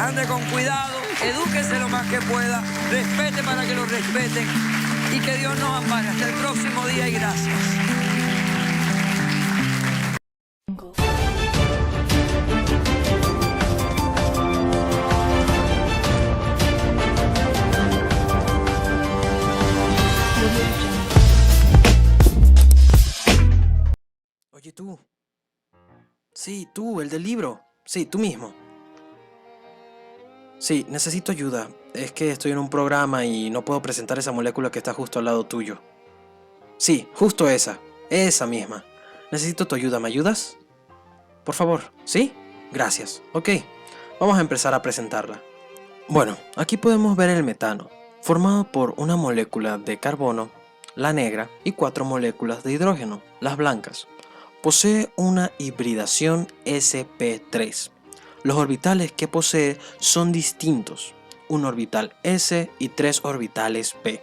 ande con cuidado, edúquese lo más que pueda, respete para que lo respeten y que Dios nos ampare. Hasta el próximo día y gracias. Oye, tú. Sí, tú, el del libro. Sí, tú mismo. Sí, necesito ayuda. Es que estoy en un programa y no puedo presentar esa molécula que está justo al lado tuyo. Sí, justo esa. Esa misma. Necesito tu ayuda. ¿Me ayudas? Por favor. ¿Sí? Gracias. Ok. Vamos a empezar a presentarla. Bueno, aquí podemos ver el metano, formado por una molécula de carbono, la negra, y 4 moléculas de hidrógeno, las blancas. Posee una hibridación sp3. Los orbitales que posee son distintos, un orbital s y 3 orbitales p.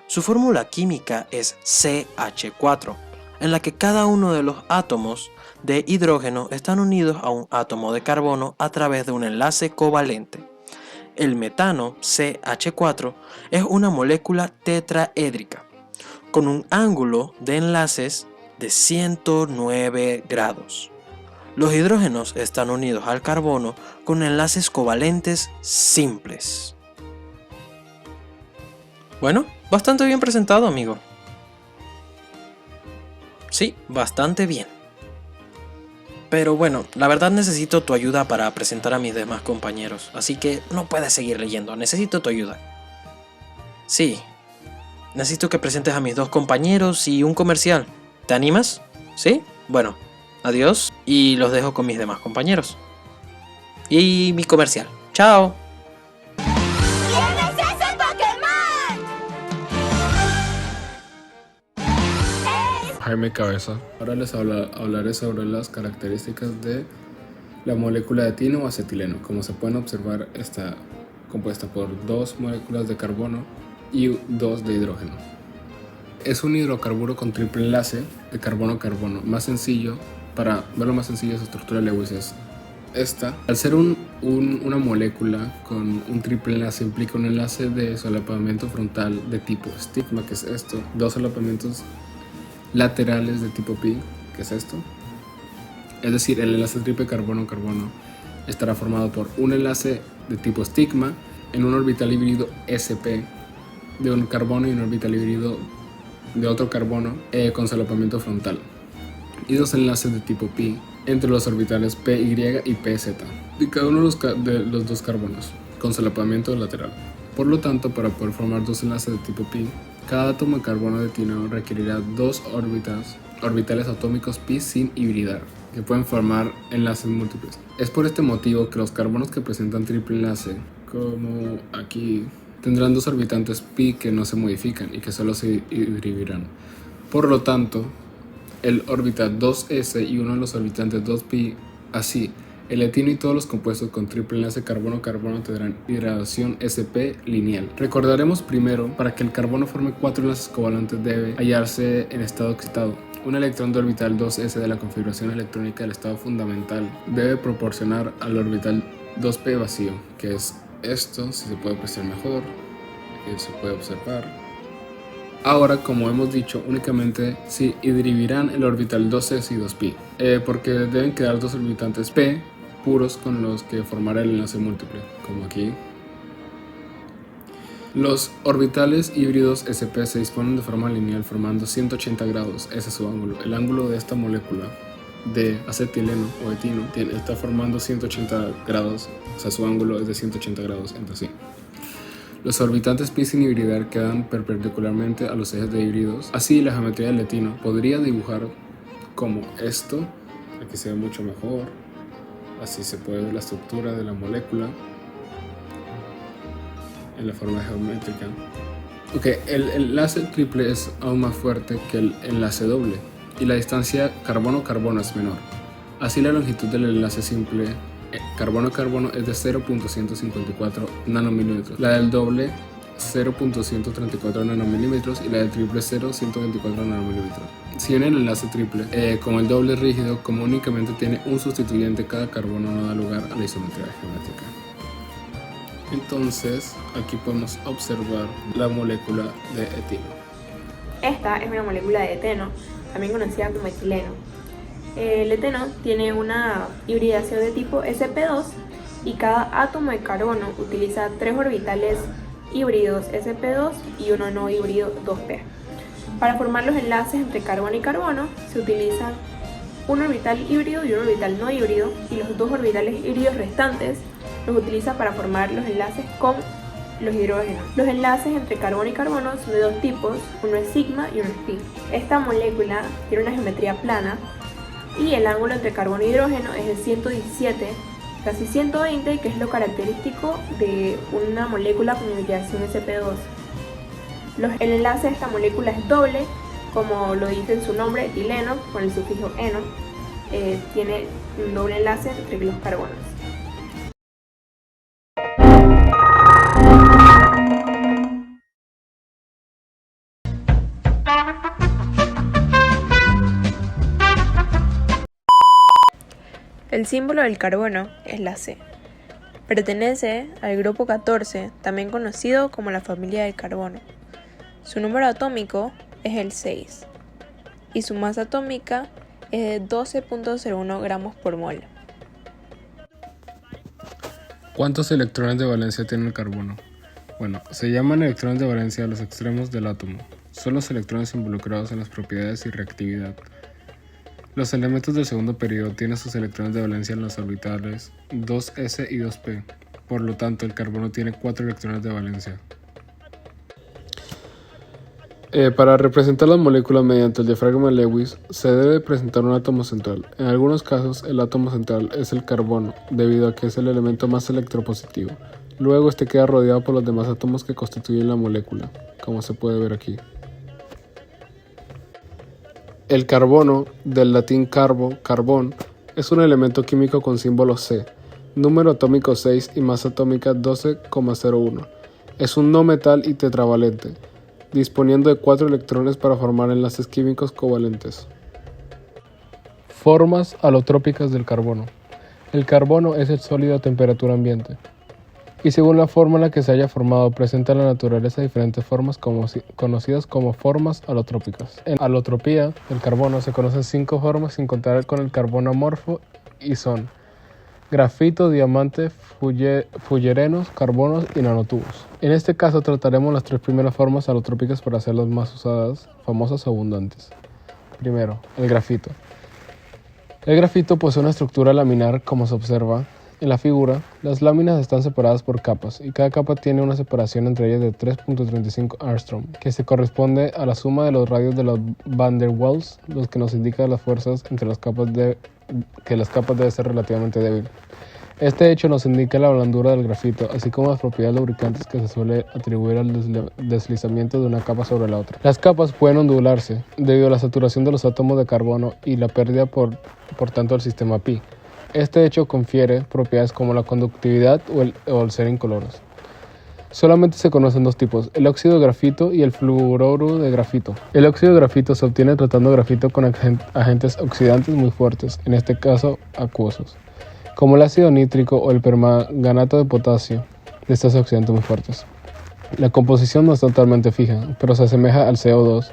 Su fórmula química es CH4, en la que cada uno de los átomos de hidrógeno están unidos a un átomo de carbono a través de un enlace covalente. El metano, CH4, es una molécula tetraédrica, con un ángulo de enlaces de 109 grados. Los hidrógenos están unidos al carbono con enlaces covalentes simples. Bueno, bastante bien presentado, amigo. Sí, bastante bien. Pero bueno, la verdad necesito tu ayuda para presentar a mis demás compañeros, así que no puedes seguir leyendo, necesito tu ayuda. Sí, necesito que presentes a mis 2 compañeros y un comercial. ¿Te animas? ¿Sí? Bueno, adiós y los dejo con mis demás compañeros. Y mi comercial. ¡Chao! ¿Quién es ese Pokémon? Jaime Cabeza. Ahora les hablaré sobre las características de la molécula de etino o acetileno. Como se pueden observar, está compuesta por 2 moléculas de carbono y 2 de hidrógeno. Es un hidrocarburo con triple enlace de carbono-carbono. Más sencillo, para verlo más sencillo, su estructura de Lewis es esta. Al ser una molécula con un triple enlace, implica un enlace de solapamiento frontal de tipo estigma, que es esto, 2 solapamientos laterales de tipo pi, que es esto. Es decir, el enlace triple carbono-carbono estará formado por un enlace de tipo estigma en un orbital híbrido sp de un carbono y un orbital híbrido de otro carbono con solapamiento frontal, y 2 enlaces de tipo pi entre los orbitales py y pz de cada uno de los 2 carbonos con solapamiento lateral. Por lo tanto, para poder formar 2 enlaces de tipo pi, cada átomo de carbono de etino requerirá 2 orbitales atómicos pi sin hibridar, que pueden formar enlaces múltiples. Es por este motivo que los carbonos que presentan triple enlace, como aquí, tendrán 2 orbitantes pi que no se modifican y que solo se hibrirán. Por lo tanto, el orbital 2s y uno de los orbitantes 2pi, así, el etino y todos los compuestos con triple enlace carbono-carbono tendrán hidratación sp lineal. Recordaremos primero, para que el carbono forme 4 enlaces covalentes debe hallarse en estado excitado. Un electrón de orbital 2s de la configuración electrónica del estado fundamental debe proporcionar al orbital 2p vacío, que es esto, si se puede apreciar mejor, aquí se puede observar. Ahora, como hemos dicho, únicamente se hidrivirán el orbital 2s y 2pi, porque deben quedar 2 orbitantes p puros con los que formará el enlace múltiple, como aquí. Los orbitales híbridos sp se disponen de forma lineal formando 180 grados, ese es su ángulo. El ángulo de esta molécula de acetileno o etino está formando 180 grados, o sea, su ángulo es de 180 grados entre sí. Los orbitantes pi sin hibridar quedan perpendicularmente a los ejes de híbridos. Así, la geometría del etino podría dibujar como esto. Aquí se ve mucho mejor. Así se puede ver la estructura de la molécula en la forma geométrica. Ok, el enlace triple es aún más fuerte que el enlace doble y la distancia carbono-carbono es menor. Así, la longitud del enlace simple carbono-carbono es de 0.154 nanomilímetros, la del doble 0.134 nanomilímetros y la del triple 0.124 nanomilímetros. Si en el enlace triple, como el doble es rígido, como únicamente tiene un sustituyente, cada carbono no da lugar a la isometría geométrica. Entonces, aquí podemos observar la molécula de etilo. Esta es una molécula de eteno, también conocida como etileno. El eteno tiene una hibridación de tipo sp2 y cada átomo de carbono utiliza 3 orbitales híbridos sp2 y uno no híbrido 2p. Para formar los enlaces entre carbono y carbono se utilizan un orbital híbrido y un orbital no híbrido, y los 2 orbitales híbridos restantes los utiliza para formar los enlaces con los hidrógenos. Los enlaces entre carbono y carbono son de 2 tipos, uno es sigma y uno es pi. Esta molécula tiene una geometría plana y el ángulo entre carbono e hidrógeno es de 117, casi 120, que es lo característico de una molécula con hibridación sp2. El enlace de esta molécula es doble, como lo dice en su nombre, etileno, con el sufijo eno. Tiene un doble enlace entre los carbonos. El símbolo del carbono es la C. Pertenece al grupo 14, también conocido como la familia del carbono. Su número atómico es el 6 y su masa atómica es de 12.01 gramos por mol. ¿Cuántos electrones de valencia tiene el carbono? Bueno, se llaman electrones de valencia a los extremos del átomo. Son los electrones involucrados en las propiedades y reactividad. Los elementos del segundo periodo tienen sus electrones de valencia en los orbitales 2s y 2p. Por lo tanto, el carbono tiene 4 electrones de valencia. Para representar las moléculas mediante el diafragma de Lewis, se debe presentar un átomo central. En algunos casos, el átomo central es el carbono, debido a que es el elemento más electropositivo. Luego, este queda rodeado por los demás átomos que constituyen la molécula, como se puede ver aquí. El carbono, del latín carbo, carbón, es un elemento químico con símbolo C, número atómico 6 y masa atómica 12,01. Es un no metal y tetravalente, disponiendo de 4 electrones para formar enlaces químicos covalentes. Formas alotrópicas del carbono. El carbono es el sólido a temperatura ambiente, y según la forma en la que se haya formado, presenta en la naturaleza diferentes formas conocidas como formas alotrópicas. En alotropía del carbono se conocen 5 formas sin contar con el carbono amorfo, y son grafito, diamante, fullerenos, carbonos y nanotubos. En este caso trataremos las 3 primeras formas alotrópicas para hacerlas más usadas, famosas o abundantes. Primero, el grafito. El grafito posee una estructura laminar, como se observa en la figura. Las láminas están separadas por capas y cada capa tiene una separación entre ellas de 3.35 Armstrong, que se corresponde a la suma de los radios de los Van der Waals, los que nos indica las fuerzas entre las capas que las capas deben ser relativamente débil. Este hecho nos indica la blandura del grafito, así como las propiedades lubricantes que se suele atribuir al deslizamiento de una capa sobre la otra. Las capas pueden ondularse debido a la saturación de los átomos de carbono y la pérdida por tanto del sistema pi. Este hecho confiere propiedades como la conductividad o el ser incoloros. Solamente se conocen 2 tipos, el óxido de grafito y el fluoruro de grafito. El óxido de grafito se obtiene tratando grafito con agentes oxidantes muy fuertes, en este caso acuosos, como el ácido nítrico o el permanganato de potasio, de estos oxidantes muy fuertes. La composición no es totalmente fija, pero se asemeja al CO2,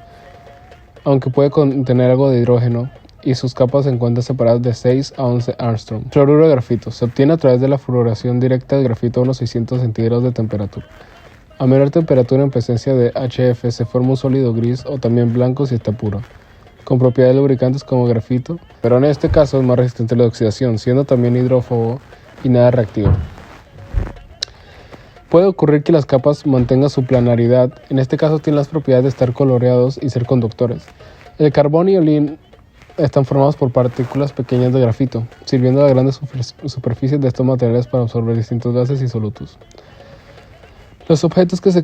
aunque puede contener algo de hidrógeno, y sus capas se encuentran separadas de 6 a 11 Armstrong. Fluoruro de grafito se obtiene a través de la fluoración directa del grafito a unos 600 centígrados de temperatura. A menor temperatura, en presencia de HF, se forma un sólido gris o también blanco si está puro, con propiedades lubricantes como grafito, pero en este caso es más resistente a la oxidación, siendo también hidrófobo y nada reactivo. Puede ocurrir que las capas mantengan su planaridad, en este caso tienen las propiedades de estar coloreados y ser conductores. El carbón y olín están formados por partículas pequeñas de grafito, sirviendo a las grandes superficies de estos materiales para absorber distintos gases y solutos. Los objetos que se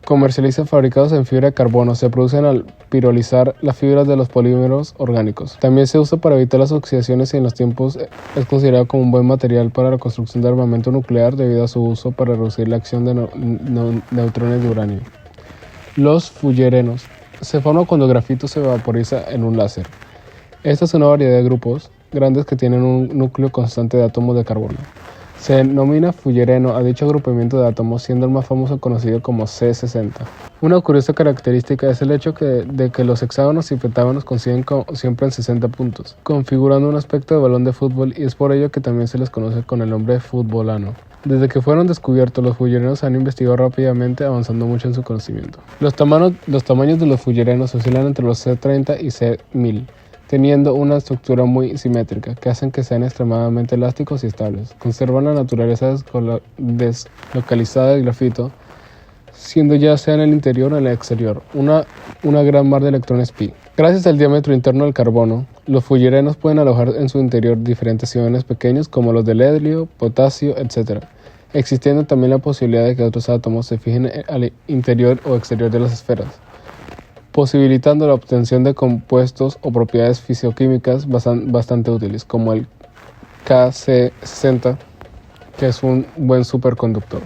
comercializan fabricados en fibra de carbono se producen al pirolizar las fibras de los polímeros orgánicos. También se usa para evitar las oxidaciones y en los tiempos es considerado como un buen material para la construcción de armamento nuclear debido a su uso para reducir la acción de neutrones de uranio. Los fullerenos se forman cuando el grafito se vaporiza en un láser. Esta es una variedad de grupos grandes que tienen un núcleo constante de átomos de carbono. Se denomina fullereno a dicho agrupamiento de átomos, siendo el más famoso conocido como C60. Una curiosa característica es el hecho de que los hexágonos y pentágonos coinciden siempre en 60 puntos, configurando un aspecto de balón de fútbol, y es por ello que también se les conoce con el nombre de futbolano. Desde que fueron descubiertos, los fullerenos se han investigado rápidamente, avanzando mucho en su conocimiento. Los tamaños de los fullerenos oscilan entre los C30 y C1000, teniendo una estructura muy simétrica, que hacen que sean extremadamente elásticos y estables. Conservan la naturaleza deslocalizada del grafito, siendo ya sea en el interior o en el exterior, una gran mar de electrones pi. Gracias al diámetro interno del carbono, los fullerenos pueden alojar en su interior diferentes iones pequeños como los del helio, potasio, etc., existiendo también la posibilidad de que otros átomos se fijen al interior o exterior de las esferas, posibilitando la obtención de compuestos o propiedades fisioquímicas bastante útiles, como el Kc60, que es un buen superconductor.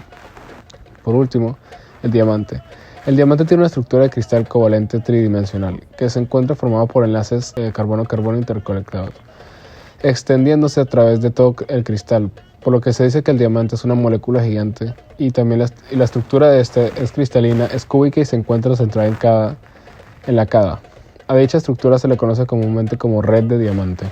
Por último, el diamante. El diamante tiene una estructura de cristal covalente tridimensional, que se encuentra formado por enlaces carbono-carbono interconectados, extendiéndose a través de todo el cristal, por lo que se dice que el diamante es una molécula gigante, y también la estructura de este es cristalina, es cúbica y se encuentra centrada en la cada. A dicha estructura se le conoce comúnmente como red de diamante.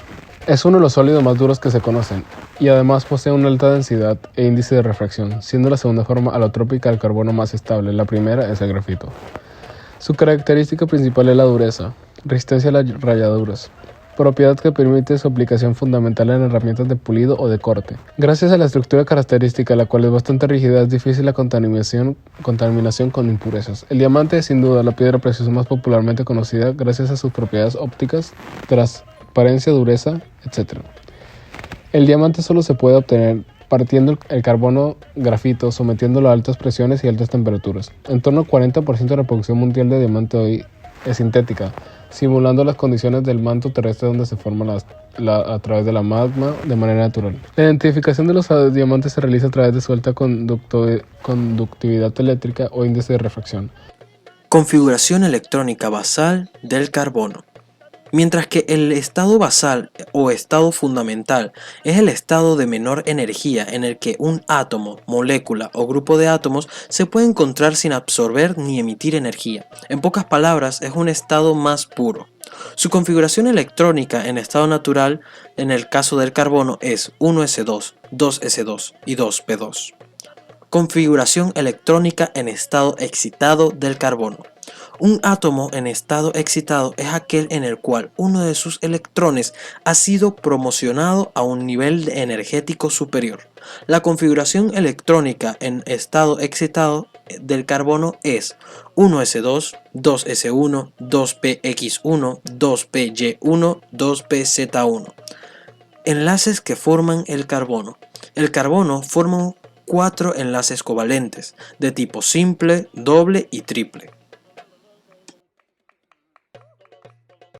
Es uno de los sólidos más duros que se conocen, y además posee una alta densidad e índice de refracción, siendo la segunda forma alotrópica del carbono más estable. La primera es el grafito. Su característica principal es la dureza, resistencia a las rayaduras, propiedad que permite su aplicación fundamental en herramientas de pulido o de corte. Gracias a la estructura característica, la cual es bastante rígida, es difícil la contaminación con impurezas. El diamante es sin duda la piedra preciosa más popularmente conocida gracias a sus propiedades ópticas, transparencia, dureza, etc. El diamante solo se puede obtener partiendo el carbono grafito, sometiéndolo a altas presiones y altas temperaturas. En torno al 40% de la producción mundial de diamante hoy es sintética, simulando las condiciones del manto terrestre donde se forma a través de la magma de manera natural. La identificación de los diamantes se realiza a través de su alta conductividad eléctrica o índice de refracción. Configuración electrónica basal del carbono. Mientras que el estado basal o estado fundamental es el estado de menor energía en el que un átomo, molécula o grupo de átomos se puede encontrar sin absorber ni emitir energía. En pocas palabras, es un estado más puro. Su configuración electrónica en estado natural, en el caso del carbono, es 1s2, 2s2 y 2p2. Configuración electrónica en estado excitado del carbono. Un átomo en estado excitado es aquel en el cual uno de sus electrones ha sido promocionado a un nivel energético superior. La configuración electrónica en estado excitado del carbono es 1s2, 2s1, 2px1, 2py1, 2pz1. Enlaces que forman el carbono. El carbono forma 4 enlaces covalentes de tipo simple, doble y triple.